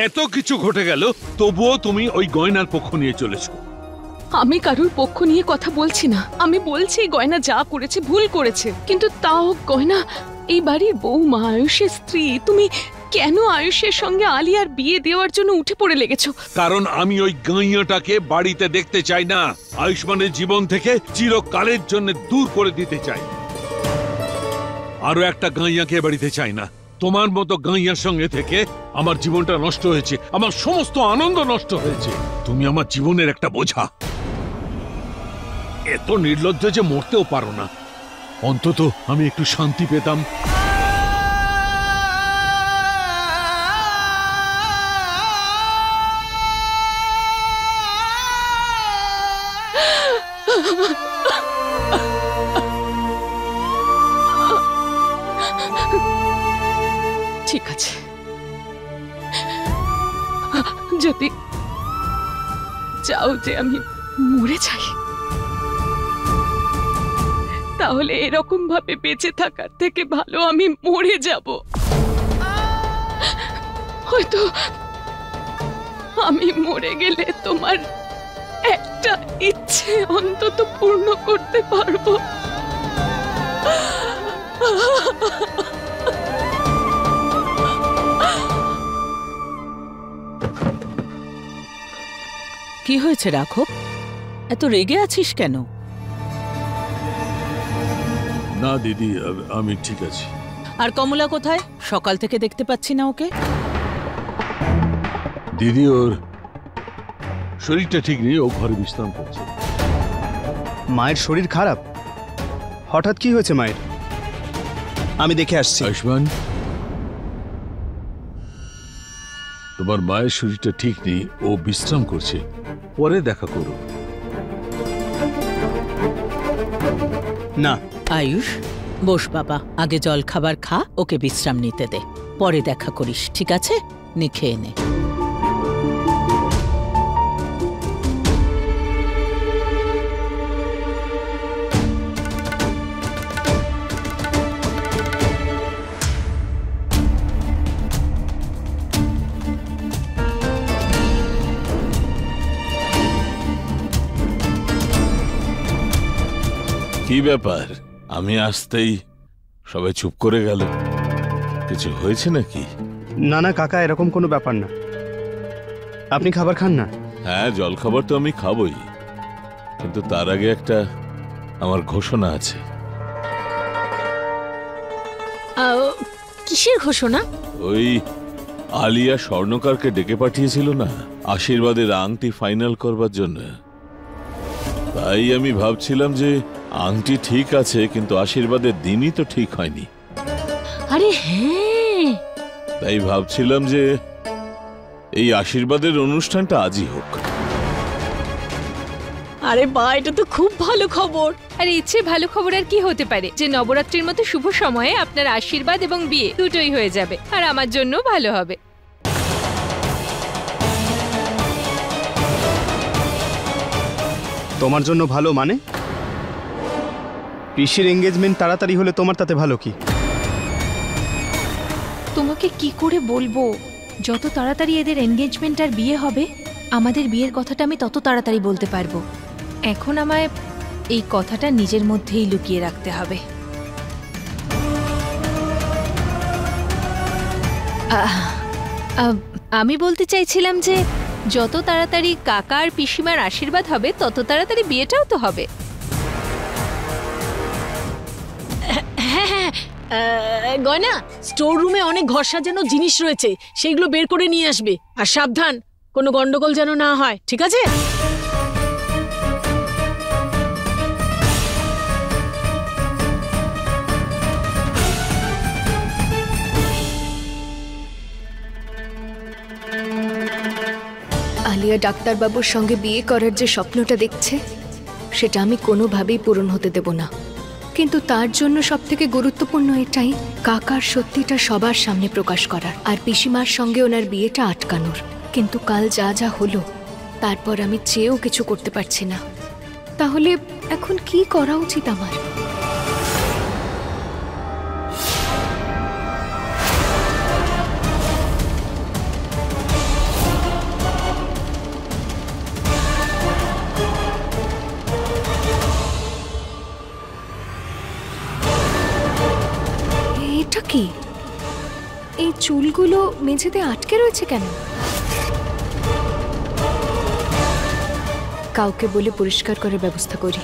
এত কিছু ঘটে গেল, তবুও তুমি ওই গয়নার পক্ষ নিয়ে চলেছো। আমি কারোর পক্ষ নিয়ে কথা বলছি না। আমি বলছি গয়না যা করেছে ভুল করেছে, কিন্তু তাও গয়না এই বাড়ির বৌমা, আয়ুষের স্ত্রী। তুমি কেন আয়ুষের সঙ্গে আলিয়ার বিয়ে দেওয়ার জন্য উঠে পড়ে লেগেছো? কারণ আমি ওই গাইয়াটাকে বাড়িতে দেখতে চাই না। আয়ুষ্মানের জীবন থেকে চিরকালের জন্য দূর করে দিতে চাই। আরো একটা গাইয়াকে বাড়িতে চাই না। তোমার মতো গাইয়ার সঙ্গে থেকে আমার জীবনটা নষ্ট হয়েছে, আমার সমস্ত আনন্দ নষ্ট হয়েছে। তুমি আমার জীবনের একটা বোঝা। এত নির্লজ্জ যে মরতেও পারো না। অন্তত আমি একটু শান্তি পেতাম। ঠিক আছে, যদি চাও যে আমি মরে যাই, তাহলে এরকম ভাবে বেঁচে থাকার থেকে ভালো আমি মরে যাব। হয়তো আমি মরে গেলে তোমার একটা ইচ্ছে অন্তত পূর্ণ করতে পারবো। কি হয়েছে রাঘব? এত রেগে আছিস কেন? না দিদি, আমি ঠিক আছি। আর কমলা কোথায়? সকাল থেকে দেখতে পাচ্ছি না ওকে। দিদি, ওর শরীরটা ঠিক নেই, ও ঘরে বিশ্রাম করছে। মায়ের শরীর খারাপ? হঠাৎ কি হয়েছে মায়ের? আমি দেখে আসছি। আয়ুষ্মান, তোমার মায়ের শরীরটা ঠিক নেই, ও বিশ্রাম করছে, পরে দেখা করো। না। আয়ুষ, বস বাবা, আগে জল খাবার খা, ওকে বিশ্রাম নিতে দে, পরে দেখা করিস, ঠিক আছে? নে, খেয়ে নে। কি ব্যাপার? আমি আসতেই সবাই চুপ করে গেল। কিছু হয়েছে নাকি? না না কাকা, এরকম কোনো ব্যাপার না। আপনি খাবার খান না? হ্যাঁ, জল খাবার তো আমি খাবই, কিন্তু তার আগে একটা আমার ঘোষণা আছে। কিসের ঘোষণা? ওই আলিয়া স্বর্ণকারকে ডেকে পাঠিয়েছিল না আশীর্বাদের আংটি ফাইনাল করবার জন্য। তাই আমি ভাবছিলাম যে আংটি ঠিক আছে, কিন্তু আশীর্বাদের দিনই তো ঠিক হয়নি। আরে হ্যাঁ, তাই ভাবছিলাম যে এই আশীর্বাদের অনুষ্ঠানটা আজই হোক। আরে বা, এটা তো খুব ভালো খবর। আর ইচ্ছে ভালো খবর আর কি হতে পারে, যে নবরাত্রির মতো শুভ সময়ে আপনার আশীর্বাদ এবং বিয়ে দুটোই হয়ে যাবে, আর আমার জন্য ভালো হবে। তোমার জন্য ভালো মানে? পিসির এঙ্গেজমেন্ট তাড়াতাড়ি হলে তোমার তাতে ভালো কি? তোমাকে কি করে বলবো? যত তাড়াতাড়ি এদের এনগেজমেন্ট আর বিয়ে হবে, আমাদের বিয়ের কথাটা আমি তত তাড়াতাড়ি বলতে পারবো। এখন আমায় এই কথাটা নিজের মধ্যেই লুকিয়ে রাখতে হবে। আমি বলতে চাইছিলাম যে যত তাড়াতাড়ি কাকা আর পিসিমার আশীর্বাদ হবে, তত তাড়াতাড়ি বিয়েটাও তো হবে। হ্যাঁ, গয়না, স্টোর রুমে অনেক ঘর সাজানো জিনিস রয়েছে, সেগুলো বের করে নিয়ে আসবে। আর সাবধান, কোনো গন্ডগোল যেন না হয়, ঠিক আছে? আলিয়া ডাক্তারবাবুর সঙ্গে বিয়ে করার যে স্বপ্নটা দেখছে, সেটা আমি কোনোভাবেই পূরণ হতে দেব না। কিন্তু তার জন্য সবথেকে গুরুত্বপূর্ণ এটাই, কাকার সত্যিটা সবার সামনে প্রকাশ করার, আর পিসিমার সঙ্গে ওনার বিয়েটা আটকানোর। কিন্তু কাল যা যা হলো, তারপর আমি চেয়েও কিছু করতে পারছি না। তাহলে এখন কি করা উচিত আমার? চুলগুলো মেঝেতে আটকে রয়েছে কেন? কাউকে বলে পরিষ্কার করার ব্যবস্থা করি।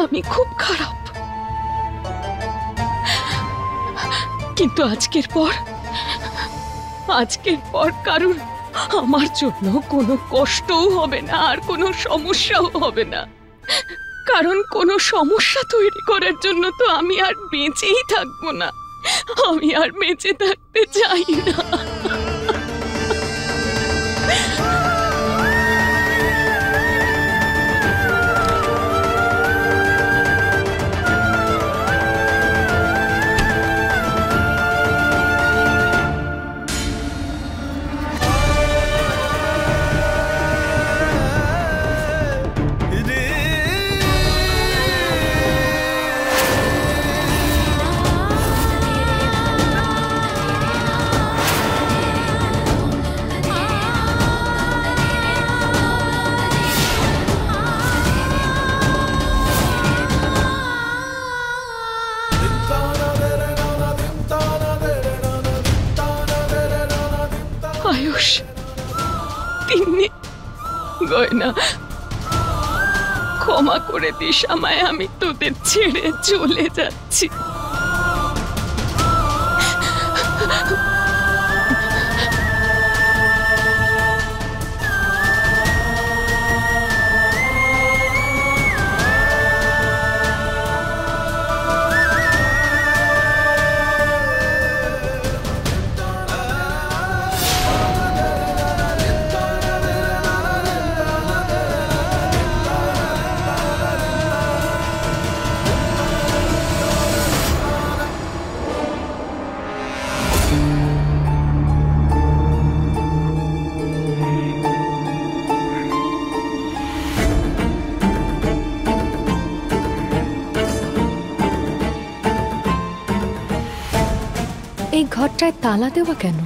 আমি খুব খারাপ, কিন্তু আজকের পর কারণ আমার জন্য কোনো কষ্টও হবে না, আর কোনো সমস্যাও হবে না। কারণ কোনো সমস্যা তৈরি করার জন্য তো আমি আর বেঁচেই থাকবো না। আমি আর বেঁচে থাকতে চাই না। আয়ুষ, তিন্নি, গয়না, ক্ষমা করে দিস আমায়, আমি তোদের ছেড়ে চলে যাচ্ছি। এই ঘরটায় তালা দেওয়া কেন?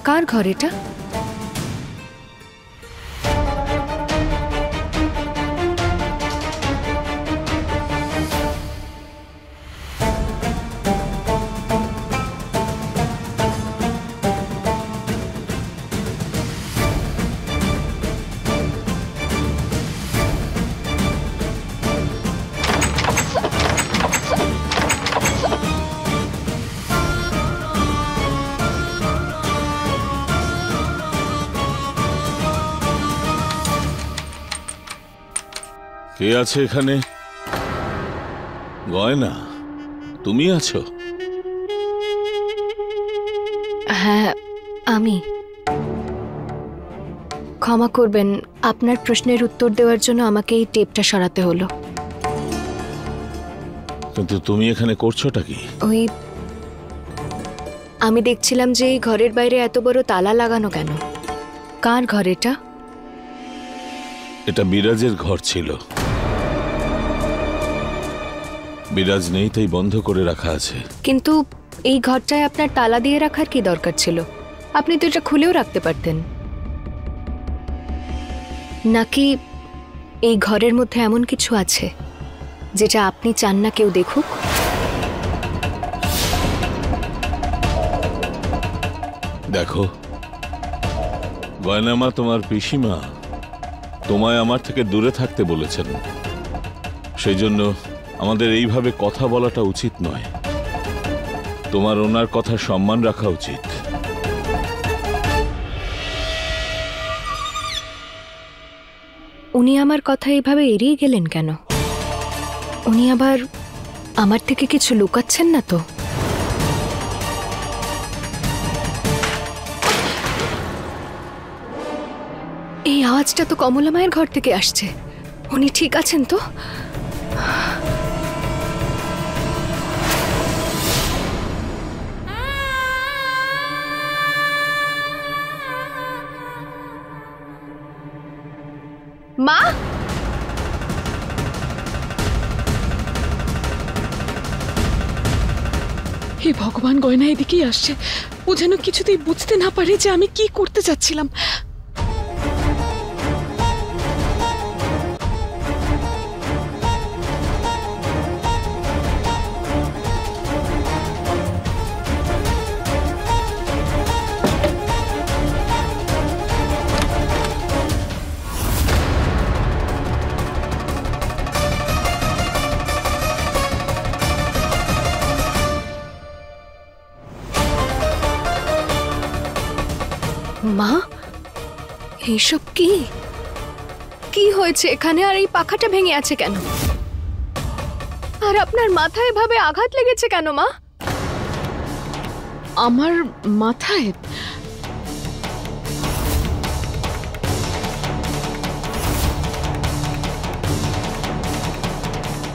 কার ঘর এটা? কে আছে এখানে? গয়না, তুমি আছো? হ্যাঁ, আমি। ক্ষমা করবেন, আপনার প্রশ্নের উত্তর দেওয়ার জন্য আমাকে এই টেপটা সরাতে হলো। কিন্তু তুমি এখানে করছোটা কি? আমি দেখছিলাম যে এই ঘরের বাইরে এত বড় তালা লাগানো কেন। কার ঘর এটা? এটা বিরাজের ঘর ছিল। বিরাজ নেই তাই বন্ধ করে রাখা আছে। কিন্তু এই ঘরটায় আপনার তালা দিয়ে রাখার কি দরকার ছিল? আপনি তো এটা খুলেও রাখতে পারতেন। নাকি এই ঘরের মধ্যে এমন কিছু আছে যেটা আপনি চান না কেউ দেখুক? দেখো গয়নামা, তোমার পিসিমা তোমায় আমার থেকে দূরে থাকতে বলেছেন। সেই জন্য আমাদের এইভাবে কথা বলাটা উচিত নয়। তোমার ওনার কথা সম্মান রাখা উচিত। উনি আমার কথা এইভাবে এড়িয়ে গেলেন কেন? উনি আবার আমার থেকে কিছু লুকাচ্ছেন না তো? এই আওয়াজটা তো কমলা মায়ের ঘর থেকে আসছে। উনি ঠিক আছেন তো? মা, হে ভগবান, গয়না এদিকেই আসছে। ও যেন কিছুতেই বুঝতে না পারে যে আমি কি করতে চাচ্ছিলাম। মা, এইসব কি কি হয়েছে এখানে? আর এই পাখাটা ভেঙে আছে কেন? আর আপনার মাথায় এভাবে আঘাত লেগেছে কেন মা? আমার মাথায়?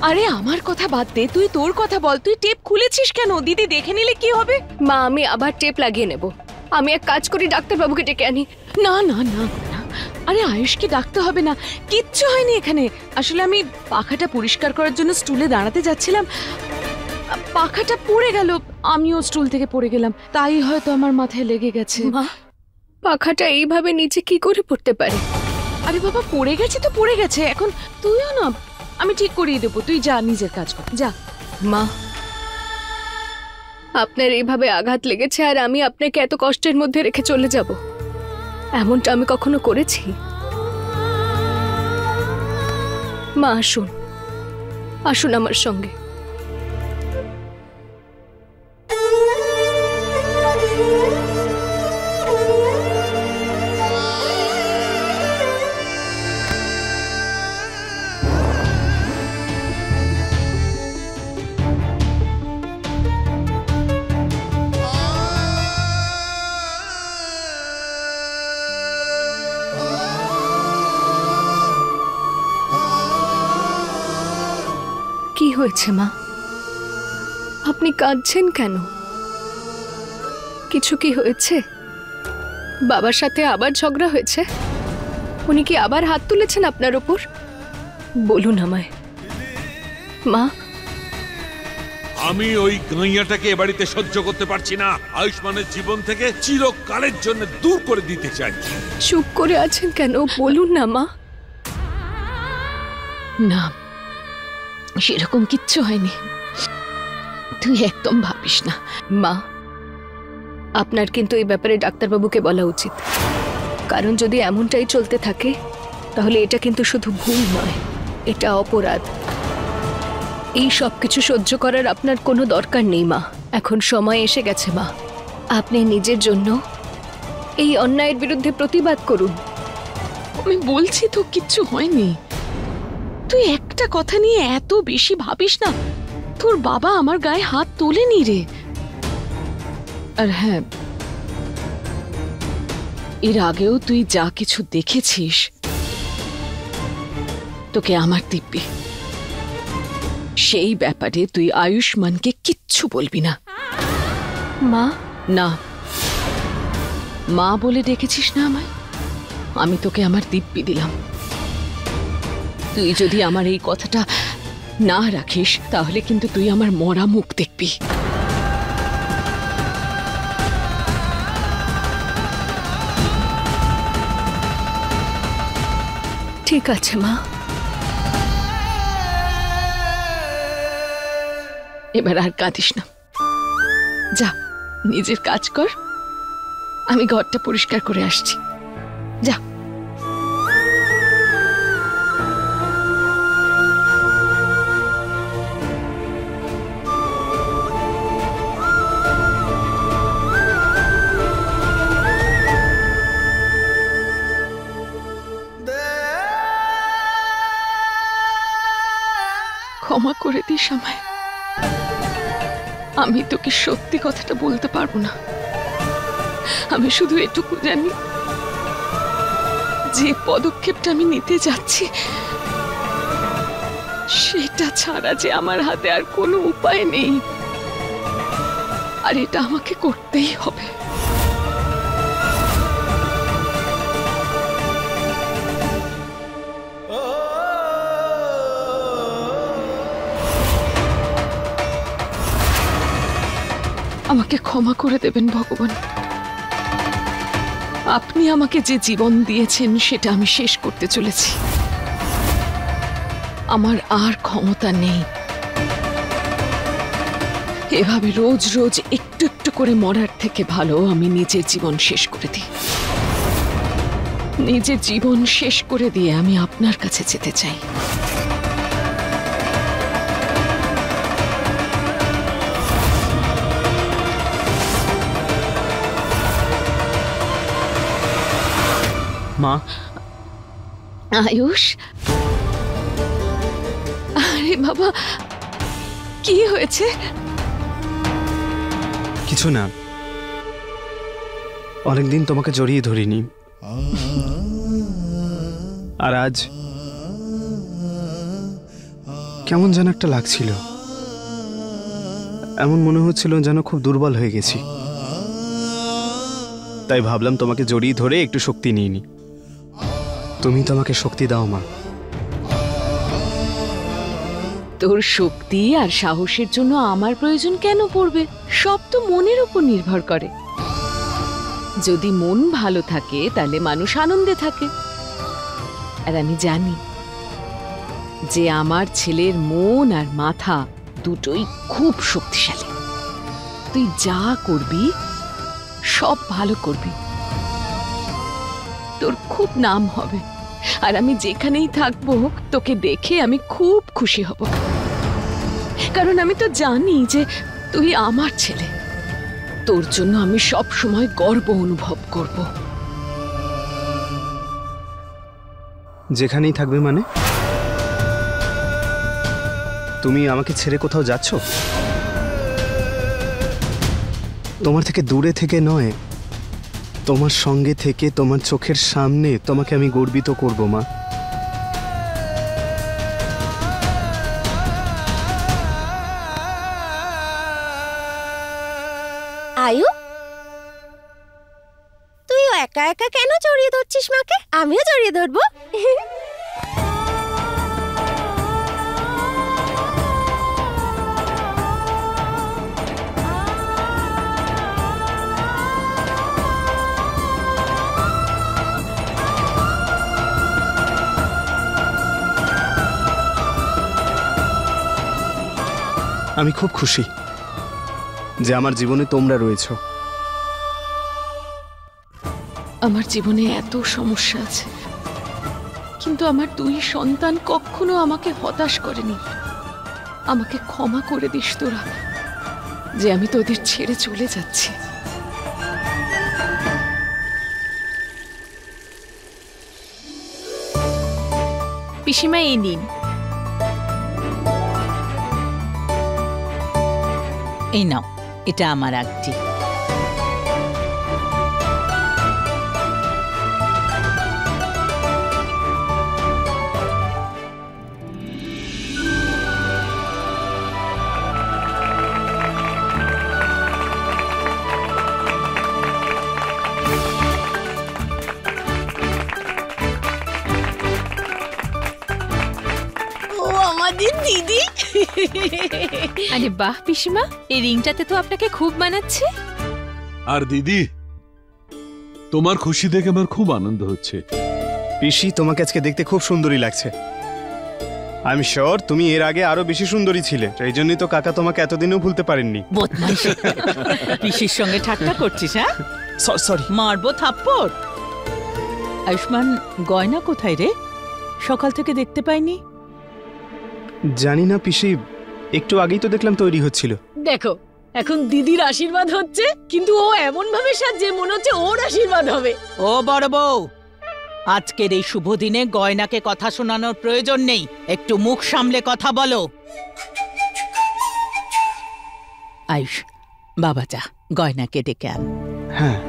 আরে আমার কথা বাদ দে, তুই তোর কথা বল। তুই টেপ খুলেছিস কেন? দিদি দেখে নিলে কি হবে? মা, আমি আবার টেপ লাগিয়ে নেব। আমি এক কাজ করি, ডাক্তারবাবুকে ডেকে আনি। না না না না, আরে আয়ুষকে ডাকতে হবে না, কিচ্ছু হয়নি এখানে। আসলে আমি পাখাটা পরিষ্কার করার জন্য স্টুলে দাঁড়াতে যাচ্ছিলাম, পাখাটা পড়ে গেল, আমিও স্টুল থেকে পড়ে গেলাম, তাই হয়তো আমার মাথায় লেগে গেছে। মা, পাখাটা এইভাবে নিচে কি করে পড়তে পারে? আরে বাবা, পড়ে গেছে তো পড়ে গেছে, এখন তুইও না, আমি ঠিক করিয়ে দেবো, তুই যা নিজের কাজ কর, যা। মা, আপনার এইভাবে আঘাত লেগেছে আর আমি আপনাকে এত কষ্টের মধ্যে রেখে চলে যাব, এমনটা আমি কখনো করেছি? মা, আসুন, আসুন আমার সঙ্গে। কি হয়েছে মা? আপনি কাঁদছেন কেন? কিছু কি হয়েছে? বাবার সাথে আবার ঝগড়া হয়েছে? উনি কি আবার হাত তুলেছেন আপনার ওপর? বলুন আমায়। মা, আমি ওই গাইয়াটাকে এ বাড়িতে সহ্য করতে পারছি না। আয়ুষ্মানের জীবন থেকে চিরকালের জন্য দূর করে দিতে চাই। চুপ করে আছেন কেন? বলুন না মা। না, সেরকম কিচ্ছু হয়নি, তুই একদম ভাবিস না। মা, আপনার কিন্তু এই ব্যাপারে ডাক্তারবাবুকে বলা উচিত, কারণ যদি এমনটাই চলতে থাকে তাহলে এটা কিন্তু শুধু ভুল নয়, এটা অপরাধ। এই সব কিছু সহ্য করার আপনার কোনো দরকার নেই মা। এখন সময় এসে গেছে মা, আপনি নিজের জন্য এই অন্যায়ের বিরুদ্ধে প্রতিবাদ করুন। আমি বলছি তো কিচ্ছু হয়নি, তুই একটা কথা নিয়ে এত বেশি ভাবিস না। তোর বাবা আমার গায়ে হাত তোলেনি রে। আর হ্যাঁ, এর আগেও তুই যা কিছু দেখেছিস, তোকে আমার দিব্যি, সেই ব্যাপারে তুই আয়ুষ্মানকে কিচ্ছু বলবি না। মা, না, মা বলে ডেকেছিস না আমায়, আমি তোকে আমার দিব্যি দিলাম। তুই যদি আমার এই কথাটা না রাখিস তাহলে কিন্তু তুই আমার মরা মুখ দেখবি। ঠিক আছে মা। এবার আর কাঁদিস না, যা নিজের কাজ কর, আমি ঘরটা পরিষ্কার করে আসছি, যা। ক্ষমা করে দিস আমায়, আমি তোকে সত্যি কথাটা বলতে পারবো না। আমি শুধু এটুকু জানি, যে পদক্ষেপটা আমি নিতে যাচ্ছি সেটা ছাড়া যে আমার হাতে আর কোনো উপায় নেই, আর এটা আমাকে করতেই হবে। আমাকে ক্ষমা করে দেবেন ভগবান, আপনি আমাকে যে জীবন দিয়েছেন সেটা আমি শেষ করতে চলেছি। আমার আর ক্ষমতা নেই এভাবে রোজ রোজ একটু একটু করে মরার থেকে ভালো আমি নিজের জীবন শেষ করে দিই। নিজের জীবন শেষ করে দিয়ে আমি আপনার কাছে যেতে চাই। মা, আয়ুষ, আরে বাবা, কি হয়েছে? কিছু না, অনেকদিন তোমাকে জড়িয়ে ধরিনি, আর আজ কেমন যেন একটা লাগছিল। এমন মনে হচ্ছিল যেন খুব দুর্বল হয়ে গেছি। তাই ভাবলাম তোমাকে জড়িয়ে ধরে একটু শক্তি নিয়ে নি। তুমি তো আমাকে শক্তি দাও মা। তোর শক্তি আর সাহসের জন্য আমার প্রয়োজন কেন পড়বে? সব তো মনের উপর নির্ভর করে। যদি মন ভালো থাকে তাহলে মানুষ আনন্দে থাকে। আর আমি জানি যে আমার ছেলের মন আর মাথা দুটোই খুব শক্তিশালী। তুই যা করবি সব ভালো করবি, তোর খুব নাম হবে। আর আমি যেখানেই থাকবো তোকে দেখে আমি খুব খুশি হব, কারণ আমি তো জানি যে তুই আমার ছেলে। তোর জন্য আমি সব সময় গর্ব অনুভব করব। যেখানেই থাকবে মানে? তুমি আমাকে ছেড়ে কোথাও যাচ্ছ? তোমার থেকে দূরে থেকে নয়, তোমার সঙ্গে থেকে, তোমার চোখের সামনে তোমাকে আমি গর্বিত করব মা। আয়ু, তুইও একা একা কেন জড়িয়ে ধরছিস মাকে? আমিও জড়িয়ে ধরবো। আমি খুব খুশি যে আমার জীবনে তোমরা রয়েছো। আমার জীবনে এত সমস্যা আছে, কিন্তু আমার দুই সন্তান কখনো আমাকে হতাশ করেনি। আমাকে ক্ষমা করে দিস তোরা যে আমি তোদের ছেড়ে চলে যাচ্ছি। পিসিমা, এই নিন। এই নাও, এটা আমার আংটি। ও আমাদের দিদি। আরে বাহ পিসিমা, এই রিংটাতে তো আপনাকে খুব মানাচ্ছে। আর দিদি, তোমার খুশি দেখে আমার খুব আনন্দ হচ্ছে। পিসি, তোমাকে আজকে দেখতে খুব সুন্দরী লাগছে। আই এম শিওর তুমি এর আগে আরো বেশি সুন্দরী ছিলে, এই জন্যই তো কাকা তোমাকে এতদিনও ভুলতে পারেননি। বদমাইশ, পিসির সঙ্গে ঠাট্টা করছিস? হ্যাঁ, সরি। মারবো থাপ্পড়। আয়ুষ্মান, গয়না কোথায় রে? সকাল থেকে দেখতে পাইনি। জানি না পিসি, একটু আগেই তো দেখলাম তৈরি হচ্ছিল। দেখো, এখন দিদির আশীর্বাদ হচ্ছে, কিন্তু ও এমন ভাবে সাজছে মনে হচ্ছে ওর আশীর্বাদ হবে। ও বড় বউ, আজকের এই শুভ দিনে গয়নাকে কথা শোনানোর প্রয়োজন নেই। একটু মুখ সামলে কথা বলো। আয়ুষ, বাবা যা, গয়নাকে ডেকে আন। হ্যাঁ।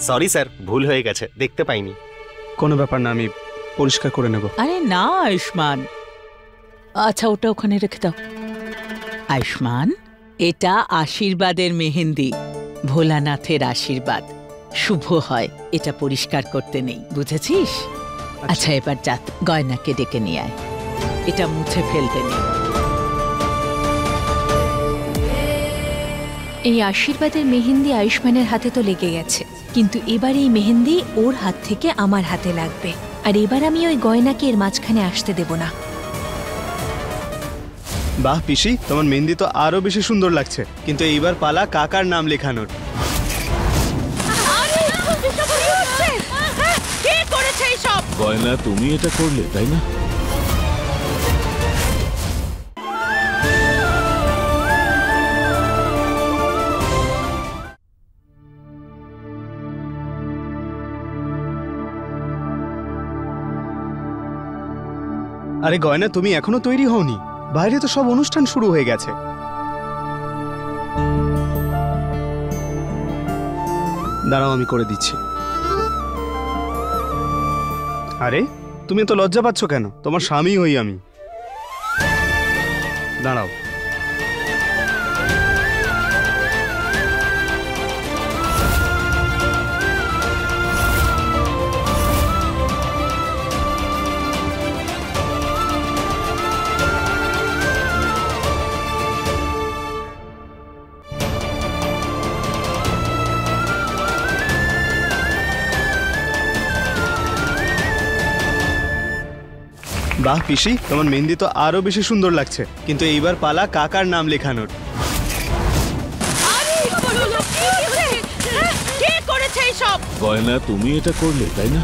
সরি স্যার, ভুল হয়ে গেছে, দেখতে পাইনি। কোনো ব্যাপার না, আমি পরিষ্কার করে নেব। আরে না আয়ুষ্মান, আচ্ছা ওটা ওখানে রেখে দাও। আয়ুষ্মান, এটা আশীর্বাদের মেহেন্দি, ভোলানাথের আশীর্বাদ, শুভ হয়। এটা পরিষ্কার করতে নেই, বুঝেছিস? আচ্ছা এবার যা, গয়নাকে ডেকে নিয়ে আয়। এটা মুছে ফেলতে নেই। এই আশীর্বাদের মেহেন্দি আয়ুষ্মানের হাতে তো লেগে গেছে, কিন্তু এবার এই মেহেন্দি ওর হাত থেকে আমার হাতে লাগবে। আর এবার আমি ওই গয়নাকে এর মাঝখানে আসতে দেব না। বাহ পিসি, তোমার মেহেন্দি তো আরো বেশি সুন্দর লাগছে, কিন্তু এইবার পালা কাকার নাম লেখানোর। কে করেছে এইসব? গয়না, তুমি এটা করলে তাই না? আরে গয়না, তুমি এখনো তৈরি হওনি? বাইরে তো সব অনুষ্ঠান শুরু হয়ে গেছে। দাঁড়াও, আমি করে দিচ্ছি। আরে তুমি তো লজ্জা পাচ্ছ কেন? তোমার স্বামী হই আমি। দাঁড়াও। বাহ পিসি, তোমার মেহেন্দি তো আরো বেশি সুন্দর লাগছে, কিন্তু এইবার পালা কাকার নাম লেখানোর। কে করেছে এইসব? গয়না, তুমি এটা করলে তাই না?